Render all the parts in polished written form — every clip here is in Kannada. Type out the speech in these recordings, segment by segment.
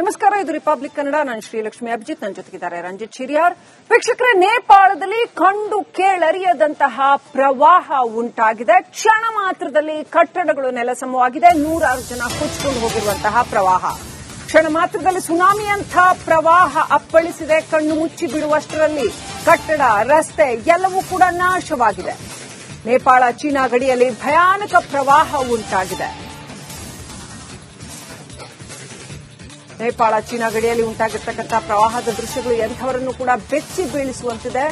ನಮಸ್ಕಾರ, ಇದು ರಿಪಬ್ಲಿಕ್ ಕನ್ನಡ. ನಾನು ಶ್ರೀಲಕ್ಷ್ಮಿ ಅಭಿಜಿತ್, ನನ್ನ ಜೊತೆಗಿದ್ದಾರೆ ರಂಜಿತ್ ಶಿರಿಯಾರ್. ವೀಕ್ಷಕರೇ, ನೇಪಾಳದಲ್ಲಿ ಕಂಡು ಕೇಳರಿಯದಂತಹ ಪ್ರವಾಹ ಉಂಟಾಗಿದೆ. ಕ್ಷಣ ಮಾತ್ರದಲ್ಲಿ ಕಟ್ಟಡಗಳು ನೆಲಸಮವಾಗಿದೆ. 100 ಜನ ಕೊಚ್ಚಿಕೊಂಡು ಹೋಗಿರುವಂತಹ ಪ್ರವಾಹ. ಕ್ಷಣ ಮಾತ್ರದಲ್ಲಿ ಸುನಾಮಿಯಂಥ ಪ್ರವಾಹ ಅಪ್ಪಳಿಸಿದೆ. ಕಣ್ಣು ಮುಚ್ಚಿ ಬಿಡುವಷ್ಟರಲ್ಲಿ ಕಟ್ಟಡ, ರಸ್ತೆ ಎಲ್ಲವೂ ಕೂಡ ನಾಶವಾಗಿದೆ. ನೇಪಾಳ ಚೀನಾ ಗಡಿಯಲ್ಲಿ ಭಯಾನಕ ಪ್ರವಾಹ ಉಂಟಾಗಿದೆ. ನೇಪಾಳ ಚೀನಾ ಗಡಿಯಲ್ಲಿ ಉಂಟಾಗಿರ್ತಕ್ಕಂಥ ಪ್ರವಾಹದ ದೃಶ್ಯಗಳು ಎಂಥವರನ್ನು ಕೂಡ ಬೆಚ್ಚಿ ಬೀಳಿಸುವಂತಿದೆ.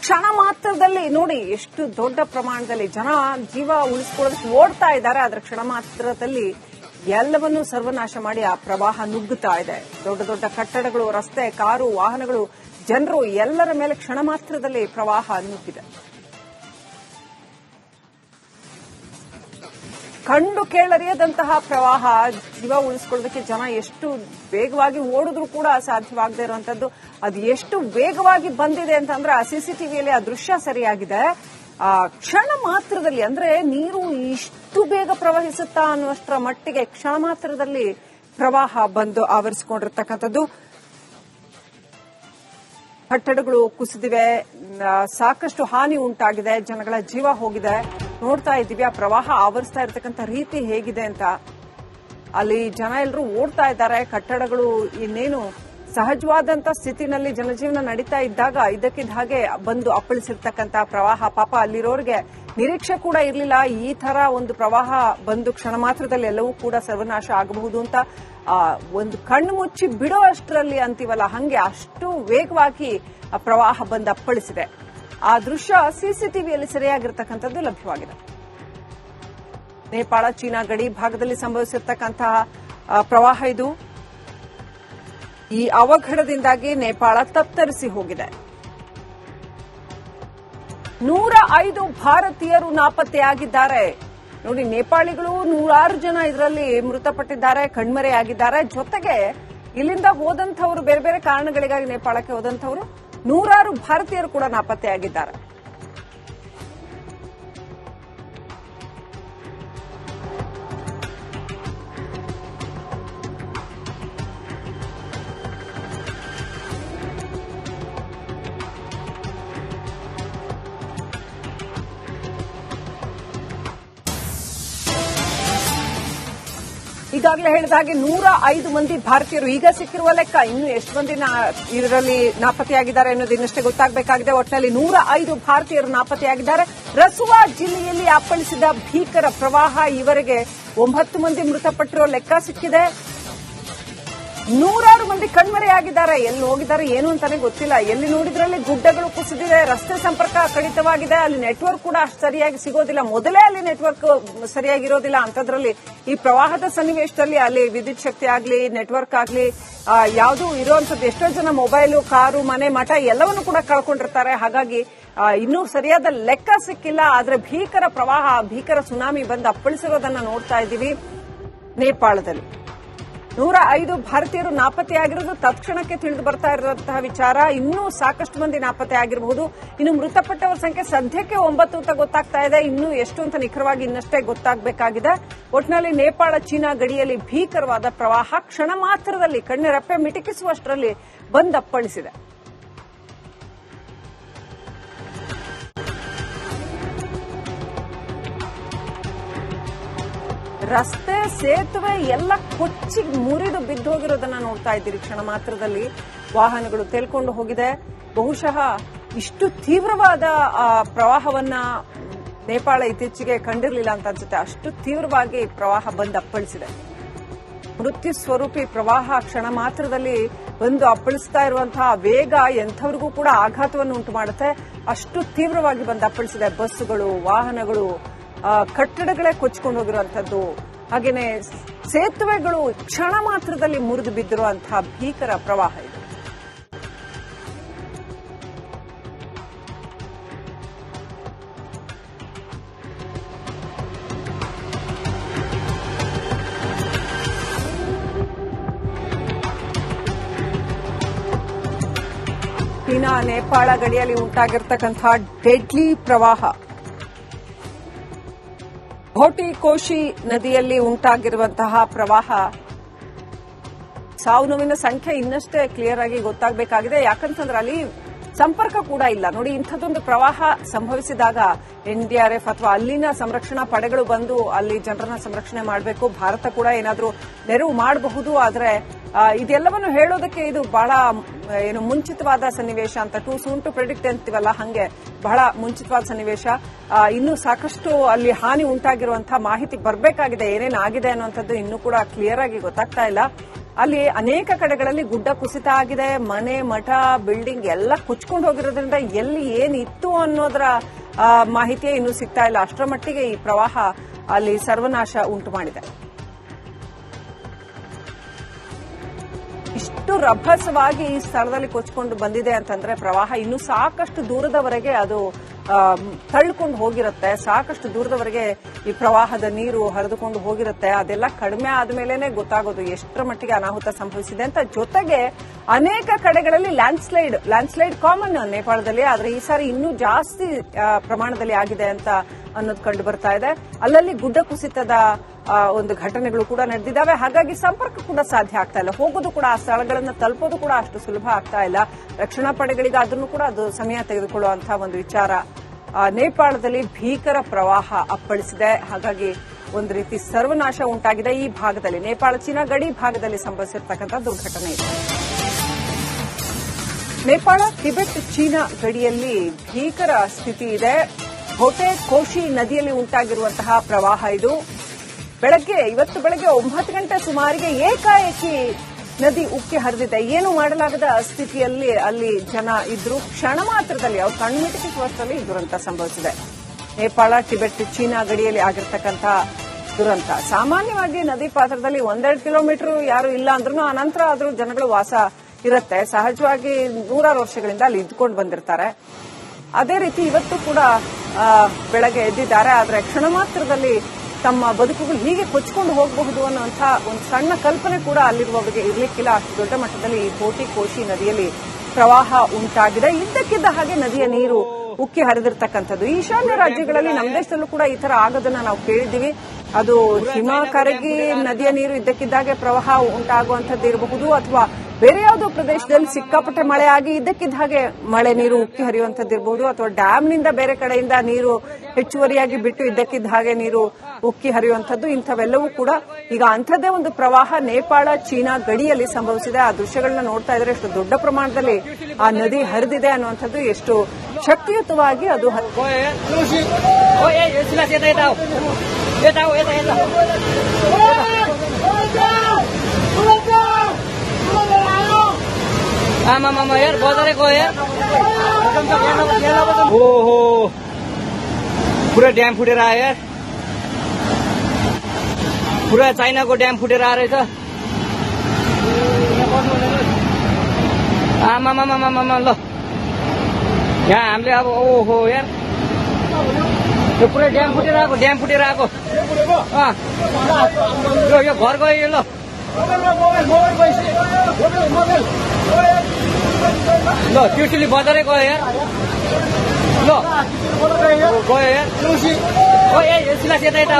ಕ್ಷಣ ಮಾತ್ರದಲ್ಲಿ ನೋಡಿ ಎಷ್ಟು ದೊಡ್ಡ ಪ್ರಮಾಣದಲ್ಲಿ ಜನ ಜೀವ ಉಳಿಸಿಕೊಳ್ಳೋದಕ್ಕೆ ಓಡ್ತಾ ಇದ್ದಾರೆ. ಅದರ ಕ್ಷಣ ಮಾತ್ರದಲ್ಲಿ ಎಲ್ಲವನ್ನೂ ಸರ್ವನಾಶ ಮಾಡಿ ಆ ಪ್ರವಾಹ ನುಗ್ಗುತ್ತಾ ಇದೆ. ದೊಡ್ಡ ದೊಡ್ಡ ಕಟ್ಟಡಗಳು, ರಸ್ತೆ, ಕಾರು, ವಾಹನಗಳು, ಜನರು ಎಲ್ಲರ ಮೇಲೆ ಕ್ಷಣ ಮಾತ್ರದಲ್ಲಿ ಪ್ರವಾಹ ನುಗ್ಗಿದೆ. ಕಂಡು ಕೇಳರಿಯದಂತಹ ಪ್ರವಾಹ. ಜೀವ ಉಳಿಸಿಕೊಳ್ಳೋದಕ್ಕೆ ಜನ ಎಷ್ಟು ವೇಗವಾಗಿ ಓಡಿದ್ರೂ ಕೂಡ ಸಾಧ್ಯವಾಗದೇ ಇರುವಂತದ್ದು. ಅದು ಎಷ್ಟು ವೇಗವಾಗಿ ಬಂದಿದೆ ಅಂತಂದ್ರೆ ಆ ಸಿಸಿಟಿವಿಯಲ್ಲಿ ಆ ದೃಶ್ಯ ಸರಿಯಾಗಿದೆ. ಆ ಕ್ಷಣ ಮಾತ್ರದಲ್ಲಿ, ಅಂದ್ರೆ ನೀರು ಇಷ್ಟು ಬೇಗ ಪ್ರವಹಿಸುತ್ತಾ ಅನ್ನುವಷ್ಟರ ಮಟ್ಟಿಗೆ ಕ್ಷಣ ಮಾತ್ರದಲ್ಲಿ ಪ್ರವಾಹ ಬಂದು ಆವರಿಸಿಕೊಂಡಿರ್ತಕ್ಕಂಥದ್ದು. ಕಟ್ಟಡಗಳು ಕುಸಿದಿವೆ, ಸಾಕಷ್ಟು ಹಾನಿ ಉಂಟಾಗಿದೆ, ಜನಗಳ ಜೀವ ಹೋಗಿದೆ. ನೋಡ್ತಾ ಇದ್ದೀವಿ ಆ ಪ್ರವಾಹ ಆವರಿಸ್ತಾ ಇರತಕ್ಕಂಥ ರೀತಿ ಹೇಗಿದೆ ಅಂತ. ಅಲ್ಲಿ ಜನ ಎಲ್ಲರೂ ಓಡ್ತಾ ಇದ್ದಾರೆ. ಕಟ್ಟಡಗಳು ಇನ್ನೇನು ಸಹಜವಾದಂತ ಸ್ಥಿತಿನಲ್ಲಿ ಜನಜೀವನ ನಡೀತಾ ಇದ್ದಾಗ ಇದಕ್ಕಿದ್ದ ಹಾಗೆ ಬಂದು ಅಪ್ಪಳಿಸಿರ್ತಕ್ಕಂಥ ಪ್ರವಾಹ. ಪಾಪ ಅಲ್ಲಿರೋರಿಗೆ ನಿರೀಕ್ಷೆ ಕೂಡ ಇರಲಿಲ್ಲ ಈ ತರ ಒಂದು ಪ್ರವಾಹ ಬಂದು ಕ್ಷಣ ಮಾತ್ರದಲ್ಲಿ ಎಲ್ಲವೂ ಕೂಡ ಸರ್ವನಾಶ ಆಗಬಹುದು ಅಂತ. ಒಂದು ಕಣ್ಣು ಮುಚ್ಚಿ ಬಿಡೋ ಅಷ್ಟರಲ್ಲಿ ಅಂತೀವಲ್ಲ, ಹಂಗೆ ಅಷ್ಟು ವೇಗವಾಗಿ ಆ ಪ್ರವಾಹ ಬಂದು ಅಪ್ಪಳಿಸಿದೆ. ಆ ದೃಶ್ಯ ಸಿಸಿಟಿವಿಯಲ್ಲಿ ಸರಿಯಾಗಿರ್ತಕ್ಕಂಥದ್ದು ಲಭ್ಯವಾಗಿದೆ. ನೇಪಾಳ ಚೀನಾ ಗಡಿ ಭಾಗದಲ್ಲಿ ಸಂಭವಿಸಿರ್ತಕ್ಕಂತಹ ಪ್ರವಾಹ ಇದು. ಈ ಅವಘಡದಿಂದಾಗಿ ನೇಪಾಳ ತತ್ತರಿಸಿ ಹೋಗಿದೆ. 105 ಭಾರತೀಯರು ನಾಪತ್ತೆಯಾಗಿದ್ದಾರೆ. ನೋಡಿ, ನೇಪಾಳಿಗಳು 106 ಜನ ಇದರಲ್ಲಿ ಮೃತಪಟ್ಟಿದ್ದಾರೆ, ಕಣ್ಮರೆಯಾಗಿದ್ದಾರೆ. ಜೊತೆಗೆ ಇಲ್ಲಿಂದ ಹೋದಂಥವರು, ಬೇರೆ ಬೇರೆ ಕಾರಣಗಳಿಗಾಗಿ ನೇಪಾಳಕ್ಕೆ ಹೋದಂಥವರು 106 ಭಾರತೀಯರು ಕೂಡ ನಾಪತ್ತೆಯಾಗಿದ್ದಾರೆ. ಈಗಾಗಲೇ ಹೇಳಿದ ಹಾಗೆ 105 ಮಂದಿ ಭಾರತೀಯರು ಈಗ ಸಿಕ್ಕಿರುವ ಲೆಕ್ಕ. ಇನ್ನು ಎಷ್ಟು ಮಂದಿ ಇದರಲ್ಲಿ ನಾಪತ್ತೆಯಾಗಿದ್ದಾರೆ ಅನ್ನೋದು ಇನ್ನಷ್ಟೇ ಗೊತ್ತಾಗಬೇಕಾಗಿದೆ. ಒಟ್ಟಿನಲ್ಲಿ 105 ಭಾರತೀಯರು ನಾಪತ್ತೆಯಾಗಿದ್ದಾರೆ. ರಸುವಾ ಜಿಲ್ಲೆಯಲ್ಲಿ ಅಪ್ಪಳಿಸಿದ ಭೀಕರ ಪ್ರವಾಹ ಈವರೆಗೆ 9 ಮಂದಿ ಮೃತಪಟ್ಟಿರೋ ಲೆಕ್ಕ ಸಿಕ್ಕಿದೆ. 106 ಮಂದಿ ಕಣ್ಮರೆಯಾಗಿದ್ದಾರೆ. ಎಲ್ಲಿ ಹೋಗಿದ್ದಾರೆ ಏನು ಅಂತಾನೆ ಗೊತ್ತಿಲ್ಲ. ಎಲ್ಲಿ ನೋಡಿದ್ರಲ್ಲಿ ಗುಡ್ಡಗಳು ಕುಸಿದಿದೆ, ರಸ್ತೆ ಸಂಪರ್ಕ ಕಡಿತವಾಗಿದೆ, ಅಲ್ಲಿ ನೆಟ್ವರ್ಕ್ ಕೂಡ ಅಷ್ಟು ಸರಿಯಾಗಿ ಸಿಗೋದಿಲ್ಲ. ಮೊದಲೇ ಅಲ್ಲಿ ನೆಟ್ವರ್ಕ್ ಸರಿಯಾಗಿರೋದಿಲ್ಲ. ಅಂಥದ್ರಲ್ಲಿ ಈ ಪ್ರವಾಹದ ಸನ್ನಿವೇಶದಲ್ಲಿ ಅಲ್ಲಿ ವಿದ್ಯುತ್ ಶಕ್ತಿ ಆಗಲಿ, ನೆಟ್ವರ್ಕ್ ಆಗಲಿ ಯಾವುದೂ ಇರುವಂತದ್ದು. ಎಷ್ಟೋ ಜನ ಮೊಬೈಲು, ಕಾರು, ಮನೆ, ಮಠ ಎಲ್ಲವನ್ನೂ ಕೂಡ ಕಳ್ಕೊಂಡಿರ್ತಾರೆ. ಹಾಗಾಗಿ ಇನ್ನೂ ಸರಿಯಾದ ಲೆಕ್ಕ ಸಿಕ್ಕಿಲ್ಲ. ಆದ್ರೆ ಭೀಕರ ಪ್ರವಾಹ, ಭೀಕರ ಸುನಾಮಿ ಬಂದು ಅಪ್ಪಳಿಸಿರೋದನ್ನ ನೋಡ್ತಾ ಇದ್ದೀವಿ ನೇಪಾಳದಲ್ಲಿ. 105 ಭಾರತೀಯರು ನಾಪತ್ತೆಯಾಗಿರೋದು ತಕ್ಷಣಕ್ಕೆ ತಿಳಿದು ಬರ್ತಾ ಇರುವಂತಹ ವಿಚಾರ. ಇನ್ನೂ ಸಾಕಷ್ಟು ಮಂದಿ ನಾಪತ್ತೆ ಆಗಿರಬಹುದು. ಇನ್ನು ಮೃತಪಟ್ಟವರ ಸಂಖ್ಯೆ ಸದ್ಯಕ್ಕೆ 9 ಅಂತ ಗೊತ್ತಾಗ್ತಾ ಇದೆ. ಇನ್ನೂ ಎಷ್ಟು ಅಂತ ನಿಖರವಾಗಿ ಇನ್ನಷ್ಟೇ ಗೊತ್ತಾಗಬೇಕಾಗಿದೆ. ಒಟ್ಟಿನಲ್ಲಿ ನೇಪಾಳ ಚೀನಾ ಗಡಿಯಲ್ಲಿ ಭೀಕರವಾದ ಪ್ರವಾಹ ಕ್ಷಣ ಮಾತ್ರದಲ್ಲಿ ಕಣ್ಣೆರಪ್ಪೆ ಮಿಟಕಿಸುವಷ್ಟರಲ್ಲಿ ಬಂದಪ್ಪಳಿಸಿದೆ. ರಸ್ತೆ, ಸೇತುವೆ ಎಲ್ಲ ಕೊಚ್ಚಿ ಮುರಿದು ಬಿದ್ದೋಗಿರೋದನ್ನ ನೋಡ್ತಾ ಇದ್ದೀರಿ. ಕ್ಷಣ ಮಾತ್ರದಲ್ಲಿ ವಾಹನಗಳು ತೇಲ್ಕೊಂಡು ಹೋಗಿದೆ. ಬಹುಶಃ ಇಷ್ಟು ತೀವ್ರವಾದ ಪ್ರವಾಹವನ್ನ ನೇಪಾಳ ಇತ್ತೀಚೆಗೆ ಕಂಡಿರಲಿಲ್ಲ ಅಂತ ಅನ್ಸುತ್ತೆ. ಅಷ್ಟು ತೀವ್ರವಾಗಿ ಪ್ರವಾಹ ಬಂದು ಅಪ್ಪಳಿಸಿದೆ. ಮೃತ್ಯು ಸ್ವರೂಪಿ ಪ್ರವಾಹ ಕ್ಷಣ ಮಾತ್ರದಲ್ಲಿ ಬಂದು ಅಪ್ಪಳಿಸ್ತಾ ಇರುವಂತಹ ವೇಗ ಎಂಥವ್ರಿಗೂ ಕೂಡ ಆಘಾತವನ್ನು ಉಂಟು ಮಾಡುತ್ತೆ. ಅಷ್ಟು ತೀವ್ರವಾಗಿ ಬಂದು ಅಪ್ಪಳಿಸಿದೆ. ಬಸ್ಸುಗಳು, ವಾಹನಗಳು, ಕಟ್ಟಡಗಳೇ ಕೊಚ್ಚಿಕೊಂಡು ಹೋಗಿರುವಂತದ್ದು, ಹಾಗೇನೆ ಸೇತುವೆಗಳು ಕ್ಷಣ ಮಾತ್ರದಲ್ಲಿ ಮುರಿದು ಬಿದ್ದಿರುವಂತಹ ಭೀಕರ ಪ್ರವಾಹ ಇದು. ಚೀನಾ ನೇಪಾಳ ಗಡಿಯಲ್ಲಿ ಉಂಟಾಗಿರ್ತಕ್ಕಂತಹ ಡೆಡ್ಲಿ ಪ್ರವಾಹ. ಘೋಟಿ ಕೋಶಿ ನದಿಯಲ್ಲಿ ಉಂಟಾಗಿರುವಂತಹ ಪ್ರವಾಹ ಸಾವು ನೋವಿನ ಸಂಖ್ಯೆ ಇನ್ನಷ್ಟೇ ಕ್ಲಿಯರ್ ಆಗಿ ಗೊತ್ತಾಗಬೇಕಾಗಿದೆ. ಯಾಕಂತಂದ್ರೆ ಅಲ್ಲಿ ಸಂಪರ್ಕ ಕೂಡ ಇಲ್ಲ. ನೋಡಿ, ಇಂಥದ್ದೊಂದು ಪ್ರವಾಹ ಸಂಭವಿಸಿದಾಗ NDRF ಅಥವಾ ಅಲ್ಲಿನ ಸಂರಕ್ಷಣಾ ಪಡೆಗಳು ಬಂದು ಅಲ್ಲಿ ಜನರನ್ನ ಸಂರಕ್ಷಣೆ ಮಾಡಬೇಕು. ಭಾರತ ಕೂಡ ಏನಾದ್ರೂ ನೆರವು ಮಾಡಬಹುದು. ಆದ್ರೆ ಇದೆಲ್ಲವನ್ನು ಹೇಳೋದಕ್ಕೆ ಇದು ಬಹಳ ಮುಂಚಿತವಾದ ಸನ್ನಿವೇಶ ಅಂತ, ಟೂ ಸೂನ್ ಟು ಪ್ರೆಡಿಕ್ಟ್ ಅಂತೀವಲ್ಲ, ಹಂಗೆ ಬಹಳ ಮುಂಚಿತವಾದ ಸನ್ನಿವೇಶ. ಇನ್ನೂ ಸಾಕಷ್ಟು ಅಲ್ಲಿ ಹಾನಿ ಉಂಟಾಗಿರುವಂತಹ ಮಾಹಿತಿ ಬರಬೇಕಾಗಿದೆ. ಏನೇನಾಗಿದೆ ಅನ್ನುವಂಥದ್ದು ಇನ್ನೂ ಕೂಡ ಕ್ಲಿಯರ್ ಆಗಿ ಗೊತ್ತಾಗ್ತಾ ಇಲ್ಲ. ಅಲ್ಲಿ ಅನೇಕ ಕಡೆಗಳಲ್ಲಿ ಗುಡ್ಡ ಕುಸಿತ ಆಗಿದೆ. ಮನೆ, ಮಠ, ಬಿಲ್ಡಿಂಗ್ ಎಲ್ಲ ಕುಚ್ಕೊಂಡು ಹೋಗಿರೋದ್ರಿಂದ ಎಲ್ಲಿ ಏನಿತ್ತು ಅನ್ನೋದರ ಮಾಹಿತಿಯೇ ಇನ್ನೂ ಸಿಗ್ತಾ ಇಲ್ಲ. ಅಷ್ಟರ ಮಟ್ಟಿಗೆ ಈ ಪ್ರವಾಹ ಅಲ್ಲಿ ಸರ್ವನಾಶ ಉಂಟು ಮಾಡಿದೆ. ಇಷ್ಟು ರಭಸವಾಗಿ ಈ ಸ್ಥಳದಲ್ಲಿ ಕೊಚ್ಕೊಂಡು ಬಂದಿದೆ ಅಂತಂದ್ರೆ ಪ್ರವಾಹ ಇನ್ನೂ ಸಾಕಷ್ಟು ದೂರದವರೆಗೆ ಅದು ತಳ್ಳಿಕೊಂಡು ಹೋಗಿರುತ್ತೆ. ಸಾಕಷ್ಟು ದೂರದವರೆಗೆ ಈ ಪ್ರವಾಹದ ನೀರು ಹರಿದುಕೊಂಡು ಹೋಗಿರುತ್ತೆ. ಅದೆಲ್ಲ ಕಡಿಮೆ ಆದ್ಮೇಲೆನೆ ಗೊತ್ತಾಗೋದು ಎಷ್ಟರ ಮಟ್ಟಿಗೆ ಅನಾಹುತ ಸಂಭವಿಸಿದೆ ಅಂತ. ಜೊತೆಗೆ ಅನೇಕ ಕಡೆಗಳಲ್ಲಿ ಲ್ಯಾಂಡ್ಸ್ಲೈಡ್ ಕಾಮನ್ ನೇಪಾಳದಲ್ಲಿ, ಆದ್ರೆ ಈ ಸಾರಿ ಇನ್ನೂ ಜಾಸ್ತಿ ಪ್ರಮಾಣದಲ್ಲಿ ಆಗಿದೆ ಅಂತ ಅನ್ನೋದು ಕಂಡು ಬರ್ತಾ ಇದೆ. ಅಲ್ಲಲ್ಲಿ ಗುಡ್ಡ ಕುಸಿತದ ಒಂದು ಘಟನೆಗಳು ಕೂಡ ನಡೆದಿದ್ದಾವೆ. ಹಾಗಾಗಿ ಸಂಪರ್ಕ ಕೂಡ ಸಾಧ್ಯ ಆಗ್ತಾ ಇಲ್ಲ. ಹೋಗೋದು ಕೂಡ, ಆ ಸ್ಥಳಗಳನ್ನು ತಲುಪೋದು ಕೂಡ ಅಷ್ಟು ಸುಲಭ ಆಗ್ತಾ ಇಲ್ಲ. ರಕ್ಷಣಾ ಪಡೆಗಳಿಗೆ ಅದನ್ನು ಕೂಡ ಅದು ಸಮಯ ತೆಗೆದುಕೊಳ್ಳುವಂತಹ ಒಂದು ವಿಚಾರ. ನೇಪಾಳದಲ್ಲಿ ಭೀಕರ ಪ್ರವಾಹ ಅಪ್ಪಳಿಸಿದೆ. ಹಾಗಾಗಿ ಒಂದು ರೀತಿ ಸರ್ವನಾಶ ಉಂಟಾಗಿದೆ ಈ ಭಾಗದಲ್ಲಿ. ನೇಪಾಳ ಚೀನಾ ಗಡಿ ಭಾಗದಲ್ಲಿ ಸಂಭವಿಸಿರ್ತಕ್ಕಂಥ ದುರ್ಘಟನೆ ಇದೆ. ನೇಪಾಳ ಟಿಬೆಟ್ ಚೀನಾ ಗಡಿಯಲ್ಲಿ ಭೀಕರ ಸ್ಥಿತಿ ಇದೆ. ಹೊಟೆ ಕೋಶಿ ನದಿಯಲ್ಲಿ ಉಂಟಾಗಿರುವಂತಹ ಪ್ರವಾಹ ಇದು. ಇವತ್ತು ಬೆಳಗ್ಗೆ 9 ಗಂಟೆ ಸುಮಾರಿಗೆ ಏಕಾಏಕಿ ನದಿ ಉಕ್ಕಿ ಹರಿದಿದೆ. ಏನು ಮಾಡಲಾಗದ ಸ್ಥಿತಿಯಲ್ಲಿ ಅಲ್ಲಿ ಜನ ಇದ್ರು. ಕ್ಷಣ ಮಾತ್ರದಲ್ಲಿ ಅವ್ರ ಕಣ್ಮಿಟಿಸುವಷ್ಟರಲ್ಲಿ ಈ ದುರಂತ ಸಂಭವಿಸಿದೆ. ನೇಪಾಳ ಟಿಬೆಟ್ ಚೀನಾ ಗಡಿಯಲ್ಲಿ ಆಗಿರ್ತಕ್ಕಂಥ ದುರಂತ. ಸಾಮಾನ್ಯವಾಗಿ ನದಿ ಪಾತ್ರದಲ್ಲಿ 1-2 ಕಿಲೋಮೀಟರ್ ಯಾರು ಇಲ್ಲ ಅಂದ್ರೂ ಅನಂತರ ಆದ್ರೂ ಜನಗಳು ವಾಸ ಇರುತ್ತೆ. ಸಹಜವಾಗಿ ನೂರಾರು ವರ್ಷಗಳಿಂದ ಅಲ್ಲಿ ಇದ್ಕೊಂಡು ಬಂದಿರ್ತಾರೆ. ಅದೇ ರೀತಿ ಇವತ್ತು ಕೂಡ ಬೆಳಗ್ಗೆ ಎದ್ದಿದ್ದಾರೆ. ಆದ್ರೆ ಕ್ಷಣ ಮಾತ್ರದಲ್ಲಿ ತಮ್ಮ ಬದುಕುಗಳು ಹೀಗೆ ಕೊಚ್ಚಿಕೊಂಡು ಹೋಗಬಹುದು ಅನ್ನುವಂಥ ಒಂದು ಸಣ್ಣ ಕಲ್ಪನೆ ಕೂಡ ಅಲ್ಲಿರುವವರಿಗೆ ಇರಲಿಕ್ಕಿಲ್ಲ. ಅಷ್ಟು ದೊಡ್ಡ ಮಟ್ಟದಲ್ಲಿ ಈ ಘೋಟಿ ಕೋಶಿ ನದಿಯಲ್ಲಿ ಪ್ರವಾಹ ಉಂಟಾಗಿದೆ. ಇದ್ದಕ್ಕಿದ್ದ ಹಾಗೆ ನದಿಯ ನೀರು ಉಕ್ಕಿ ಹರಿದಿರ್ತಕ್ಕಂಥದ್ದು. ಈಶಾನ್ಯ ರಾಜ್ಯಗಳಲ್ಲಿ ನಮ್ಮ ದೇಶದಲ್ಲೂ ಕೂಡ ಈ ತರ ಆಗೋದನ್ನ ನಾವು ಕೇಳಿದ್ದೀವಿ. ಅದು ಹಿಮ ಕರಗಿ ನದಿಯ ನೀರು ಇದ್ದಕ್ಕಿದ್ದಾಗೆ ಪ್ರವಾಹ ಉಂಟಾಗುವಂಥದ್ದು ಇರಬಹುದು, ಅಥವಾ ಬೇರೆ ಯಾವುದೋ ಪ್ರದೇಶದಲ್ಲಿ ಸಿಕ್ಕಾಪಟ್ಟೆ ಮಳೆ ಆಗಿ ಇದ್ದಕ್ಕಿದ್ದ ಹಾಗೆ ಮಳೆ ನೀರು ಉಕ್ಕಿ ಹರಿಯುವಂಥದ್ದು ಇರಬಹುದು, ಅಥವಾ ಡ್ಯಾಂನಿಂದ ಬೇರೆ ಕಡೆಯಿಂದ ನೀರು ಹೆಚ್ಚುವರಿಯಾಗಿ ಬಿಟ್ಟು ಇದ್ದಕ್ಕಿದ್ದ ಹಾಗೆ ನೀರು ಉಕ್ಕಿ ಹರಿಯುವಂಥದ್ದು. ಇಂಥವೆಲ್ಲವೂ ಕೂಡ ಈಗ ಅಂಥದ್ದೇ ಒಂದು ಪ್ರವಾಹ ನೇಪಾಳ ಚೀನಾ ಗಡಿಯಲ್ಲಿ ಸಂಭವಿಸಿದೆ. ಆ ದೃಶ್ಯಗಳನ್ನ ನೋಡ್ತಾ ಇದ್ರೆ ಎಷ್ಟು ದೊಡ್ಡ ಪ್ರಮಾಣದಲ್ಲಿ ಆ ನದಿ ಹರಿದಿದೆ ಅನ್ನುವಂಥದ್ದು, ಎಷ್ಟು ಶಕ್ತಿಯುತವಾಗಿ ಅದು मामा यार बजारे गयो यार ओहो पुरा ड्याम फुटेर आयो यार पुरा चाइनाको ड्याम फुटेर आएर रहेछ आमामामामामा ल यहाँ हामीले अब ओहो यार यो पुरै ड्याम फुटेर आएको यो घर गयो ल ल त्रिशुली बजारै गयो यार ल गयो यार ओ ए सिलास यता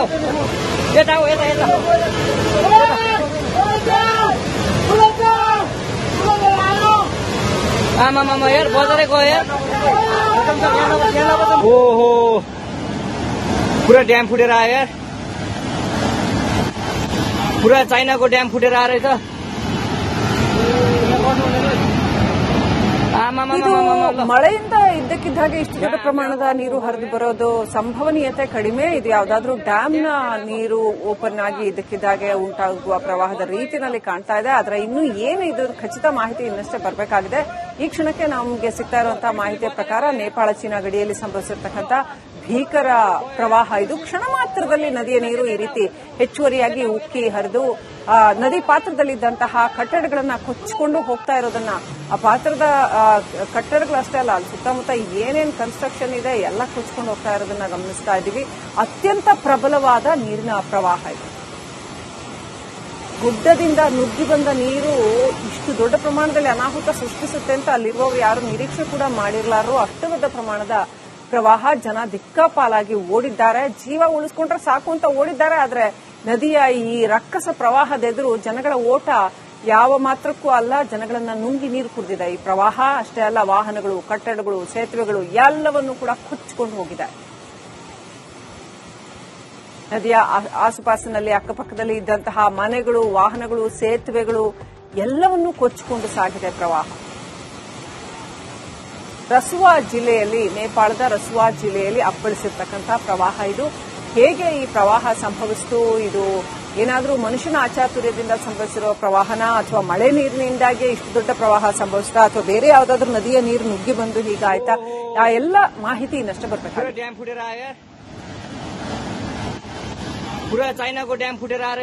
आमामामा यार बजारै गयो यार ओहो पुरा ड्याम फुटेर आयो यार पुरा चाइनाको ड्याम फुटेर आएर रहेछ ಇದು ಮಳೆಯಿಂದ ಇದ್ದಕ್ಕಿದ್ದ ಹಾಗೆ ಇಷ್ಟು ದೊಡ್ಡ ಪ್ರಮಾಣದ ನೀರು ಹರಿದು ಬರೋದು ಸಂಭವನೀಯತೆ ಕಡಿಮೆ. ಇದು ಯಾವುದಾದ್ರೂ ಡ್ಯಾಮ್ನ ನೀರು ಓಪನ್ ಆಗಿ ಇದ್ದಕ್ಕಿದ್ದಾಗೆ ಉಂಟಾಗುವ ಪ್ರವಾಹದ ರೀತಿಯಲ್ಲಿ ಕಾಣ್ತಾ ಇದೆ. ಆದ್ರೆ ಇನ್ನು ಏನು ಇದು ಖಚಿತ ಮಾಹಿತಿ ಇನ್ನಷ್ಟೇ ಬರಬೇಕಾಗಿದೆ. ಈ ಕ್ಷಣಕ್ಕೆ ನಮಗೆ ಸಿಗ್ತಾ ಇರುವಂತಹ ಮಾಹಿತಿಯ ಪ್ರಕಾರ ನೇಪಾಳ ಚೀನಾ ಗಡಿಯಲ್ಲಿ ಸಂಭವಿಸಿರ್ತಕ್ಕಂಥ ಭೀಕರ ಪ್ರವಾಹ ಇದು. ಕ್ಷಣ ಮಾತ್ರದಲ್ಲಿ ನದಿಯ ನೀರು ಈ ರೀತಿ ಹೆಚ್ಚುವರಿಯಾಗಿ ಉಕ್ಕಿ ಹರಿದು ನದಿ ಪಾತ್ರದಲ್ಲಿದ್ದಂತಹ ಕಟ್ಟಡಗಳನ್ನ ಕೊಚ್ಚಿಕೊಂಡು ಹೋಗ್ತಾ ಇರೋದನ್ನ, ಆ ಪಾತ್ರದ ಕಟ್ಟಡಗಳಷ್ಟೇ ಅಲ್ಲ, ಅಲ್ಲಿ ಸುತ್ತಮುತ್ತ ಏನೇನು ಕನ್ಸ್ಟ್ರಕ್ಷನ್ ಇದೆ ಎಲ್ಲ ಕೊಚ್ಚಿಕೊಂಡು ಹೋಗ್ತಾ ಇರೋದನ್ನ ಗಮನಿಸ್ತಾ ಇದ್ದೀವಿ. ಅತ್ಯಂತ ಪ್ರಬಲವಾದ ನೀರಿನ ಪ್ರವಾಹ ಇದು. ಗುಡ್ಡದಿಂದ ನುಗ್ಗಿ ಬಂದ ನೀರು ಇಷ್ಟು ದೊಡ್ಡ ಪ್ರಮಾಣದಲ್ಲಿ ಅನಾಹುತ ಸೃಷ್ಟಿಸುತ್ತೆ ಅಂತ ಅಲ್ಲಿರುವವರು ಯಾರು ನಿರೀಕ್ಷೆ ಕೂಡ ಮಾಡಿರಲಾರು. ಅಷ್ಟು ದೊಡ್ಡ ಪ್ರಮಾಣದ ಪ್ರವಾಹ. ಜನ ದಿಕ್ಕಾಪಾಲಾಗಿ ಓಡಿದ್ದಾರೆ. ಜೀವ ಉಳಿಸ್ಕೊಂಡ್ರೆ ಸಾಕು ಅಂತ ಓಡಿದ್ದಾರೆ. ಆದ್ರೆ ನದಿಯ ಈ ರಕ್ಕಸ ಪ್ರವಾಹದ ಎದುರು ಜನಗಳ ಓಟ ಯಾವ ಮಾತ್ರಕ್ಕೂ ಅಲ್ಲ, ಜನಗಳನ್ನ ನುಂಗಿ ನೀರು ಕುಡಿದಿದೆ ಈ ಪ್ರವಾಹ. ಅಷ್ಟೇ ಅಲ್ಲ, ವಾಹನಗಳು, ಕಟ್ಟಡಗಳು, ಸೇತುವೆಗಳು ಎಲ್ಲವನ್ನೂ ಕೂಡ ಕೊಚ್ಚಿಕೊಂಡು ಹೋಗಿದೆ. ನದಿಯ ಆಸುಪಾಸಿನಲ್ಲಿ ಅಕ್ಕಪಕ್ಕದಲ್ಲಿ ಇದ್ದಂತಹ ಮನೆಗಳು, ವಾಹನಗಳು, ಸೇತುವೆಗಳು ಎಲ್ಲವನ್ನೂ ಕೊಚ್ಚಿಕೊಂಡು ಸಾಗಿದೆ ಪ್ರವಾಹ. ರಸುವಾ ಜಿಲ್ಲೆಯಲ್ಲಿ, ನೇಪಾಳದ ರಸುವಾ ಜಿಲ್ಲೆಯಲ್ಲಿ ಅಪ್ಪಳಿಸಿರ್ತಕ್ಕಂತಹ ಪ್ರವಾಹ ಇದು. ಹೇಗೆ ಈ ಪ್ರವಾಹ ಸಂಭವಿಸಿತು? ಇದು ಏನಾದರೂ ಮನುಷ್ಯನ ಅಚಾತುರ್ಯದಿಂದ ಸಂಭವಿಸಿರುವ ಪ್ರವಾಹನ, ಅಥವಾ ಮಳೆ ನೀರಿನಿಂದಾಗಿ ಇಷ್ಟು ದೊಡ್ಡ ಪ್ರವಾಹ ಸಂಭವಿಸ್ತಾ, ಅಥವಾ ಬೇರೆ ಯಾವುದಾದ್ರೂ ನದಿಯ ನೀರು ನುಗ್ಗಿ ಬಂದು ಹೀಗಾಯ್ತಾ? ಆ ಎಲ್ಲ ಮಾಹಿತಿ ಇನ್ನಷ್ಟೇ ಬರಬೇಕಾಗಿದೆ. ड्याम फुटेर आयो यार, पुरा चाइनाको ड्याम फुटेर आएर